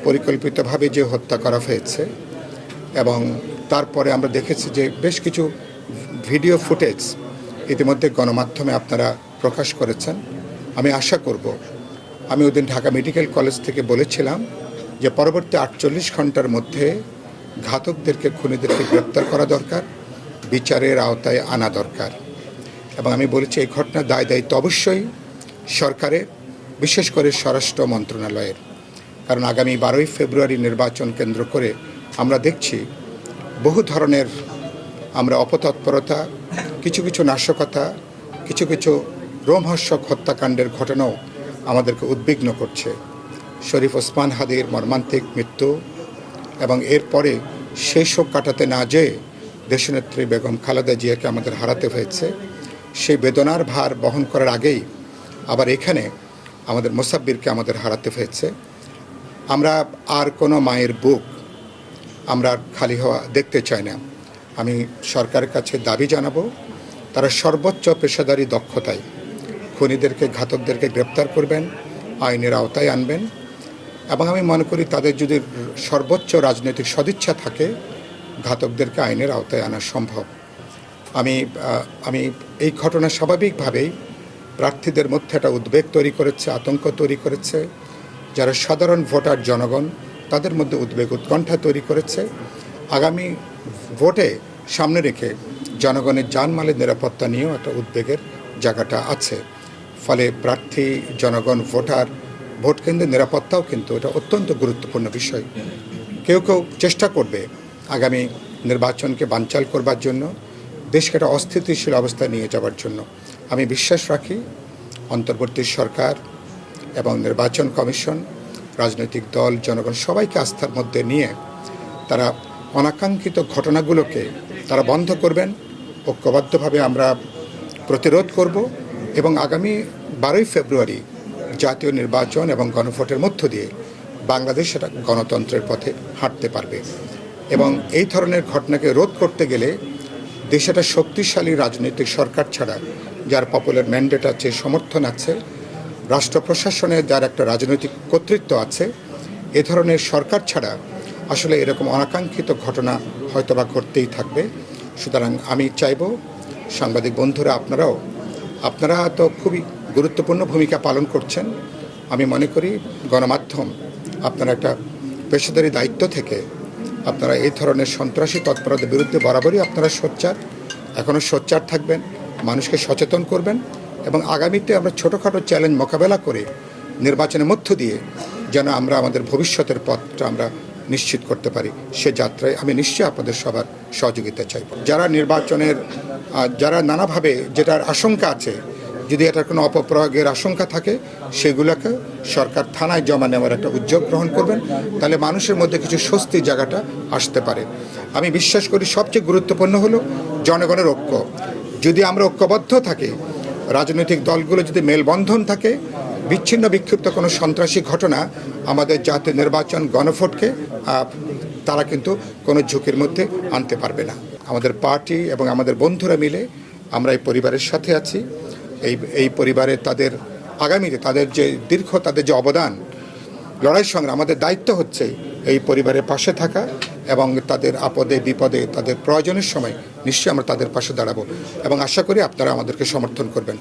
পরিকল্পিতভাবে যে হত্যা করা হয়েছে এবং তারপরে আমরা দেখেছি যে বেশ কিছু ভিডিও ফুটেজ ইতিমধ্যে গণমাধ্যমে আপনারা প্রকাশ করেছেন। আমি আশা করব, আমি ওদিন ঢাকা মেডিকেল কলেজ থেকে বলেছিলাম যে পরবর্তী 48 ঘন্টার মধ্যে ঘাতকদেরকে, খুনিদেরকে গ্রেপ্তার করা দরকার, বিচারের আওতায় আনা দরকার। এবং আমি বলেছি এই ঘটনার দায়িত্ব অবশ্যই সরকারের, বিশেষ করে স্বরাষ্ট্র মন্ত্রণালয়ের। কারণ আগামী 12ই ফেব্রুয়ারি নির্বাচন কেন্দ্র করে আমরা দেখছি বহু ধরনের আমরা অপতৎপরতা, কিছু কিছু নাশকতা, কিছু কিছু রোমহর্ষক হত্যাকাণ্ডের ঘটনাও আমাদেরকে উদ্বিগ্ন করছে। শরীফ ওসমান হাদির মর্মান্তিক মৃত্যু এবং এরপরে সেই শোক কাটাতে না যেয়ে দেশনেত্রী বেগম খালেদা জিয়াকে আমাদের হারাতে হয়েছে। সেই বেদনার ভার বহন করার আগেই আবার এখানে আমাদের মোসাব্বিরকে আমাদের হারাতে হয়েছে। আমরা আর কোনো মায়ের বুক আমরা খালি হওয়া দেখতে চাই না। আমি সরকারের কাছে দাবি জানাবো, তারা সর্বোচ্চ পেশাদারি দক্ষতায় খুনিদেরকে, ঘাতকদেরকে গ্রেপ্তার করবেন, আইনের আওতায় আনবেন। এবং আমি মনে করি তাদের যদি সর্বোচ্চ রাজনৈতিক সদিচ্ছা থাকে, ঘাতকদেরকে আইনের আওতায় আনা সম্ভব। আমি এই ঘটনা স্বাভাবিকভাবেই প্রার্থীদের মধ্যে একটা উদ্বেগ তৈরি করেছে, আতঙ্ক তৈরি করেছে। যারা সাধারণ ভোটার জনগণ, তাদের মধ্যে উদ্বেগ, উৎকণ্ঠা তৈরি করেছে। আগামী ভোটে সামনে রেখে জনগণের জানমালের নিরাপত্তা নিয়েও একটা উদ্বেগের জায়গাটা আছে। ফলে প্রার্থী, জনগণ, ভোটার, ভোট কেন্দ্রের নিরাপত্তাও কিন্তু এটা অত্যন্ত গুরুত্বপূর্ণ বিষয়। কেউ কেউ চেষ্টা করবে আগামী নির্বাচনকে বানচাল করবার জন্য, দেশকে একটা অস্থিতিশীল অবস্থায় নিয়ে যাওয়ার জন্য। আমি বিশ্বাস রাখি অন্তর্বর্তী সরকার এবং নির্বাচন কমিশন, রাজনৈতিক দল, জনগণ সবাইকে আস্থার মধ্যে নিয়ে তারা অনাকাঙ্ক্ষিত ঘটনাগুলোকে তারা বন্ধ করবেন। ঐক্যবদ্ধভাবে আমরা প্রতিরোধ করব এবং আগামী 12ই ফেব্রুয়ারি জাতীয় নির্বাচন এবং গণভোটের মধ্য দিয়ে বাংলাদেশ সেটা গণতন্ত্রের পথে হাঁটতে পারবে। এবং এই ধরনের ঘটনাকে রোধ করতে গেলে দেশে একটা শক্তিশালী রাজনৈতিক সরকার ছাড়া, যার পপুলার ম্যান্ডেট আছে, সমর্থন আছে, রাষ্ট্র প্রশাসনে যার একটা রাজনৈতিক কর্তৃত্ব আছে, এ ধরনের সরকার ছাড়া আসলে এরকম অনাকাঙ্ক্ষিত ঘটনা হয়তোবা ঘটতেই থাকবে। সুতরাং আমি চাইব সাংবাদিক বন্ধুরা, আপনারা তো খুবই গুরুত্বপূর্ণ ভূমিকা পালন করছেন। আমি মনে করি গণমাধ্যম, আপনারা একটা পেশাদারি দায়িত্ব থেকে আপনারা এই ধরনের সন্ত্রাসী তৎপরতার বিরুদ্ধে বরাবরই আপনারা সোচ্চার, এখনও সোচ্চার থাকবেন, মানুষকে সচেতন করবেন এবং আগামীতে আমরা ছোটোখাটো চ্যালেঞ্জ মোকাবেলা করে নির্বাচনের মধ্য দিয়ে যেন আমরা আমাদের ভবিষ্যতের পথটা আমরা নিশ্চিত করতে পারি। সে যাত্রায় আমি নিশ্চয়ই আপনাদের সবার সহযোগিতা চাইব। যারা নির্বাচনের, যারা নানাভাবে যেটার আশঙ্কা আছে, যদি এটার কোনো অপপ্রয়োগের আশঙ্কা থাকে, সেগুলোকে সরকার থানায় জমা নেওয়ার একটা উদ্যোগ গ্রহণ করবেন। তাহলে মানুষের মধ্যে কিছু স্বস্তির জায়গাটা আসতে পারে। আমি বিশ্বাস করি সবচেয়ে গুরুত্বপূর্ণ হলো জনগণের ঐক্য। যদি আমরা ঐক্যবদ্ধ থাকি, রাজনৈতিক দলগুলো যদি মেলবন্ধন থাকে, বিচ্ছিন্ন বিক্ষিপ্ত কোনো সন্ত্রাসী ঘটনা আমাদের জাতীয় নির্বাচন, গণভোটকে তারা কিন্তু কোনো ঝুঁকির মধ্যে আনতে পারবে না। আমাদের পার্টি এবং আমাদের বন্ধুরা মিলে আমরা এই পরিবারের সাথে আছি। এই পরিবারে তাদের আগামীতে তাদের যে অবদান, লড়াই সংগ্রাম, আমাদের দায়িত্ব হচ্ছে এই পরিবারের পাশে থাকা এবং তাদের আপদে বিপদে, তাদের প্রয়োজনের সময় নিশ্চয়ই আমরা তাদের পাশে দাঁড়াবো এবং আশা করি আপনারা আমাদেরকে সমর্থন করবেন।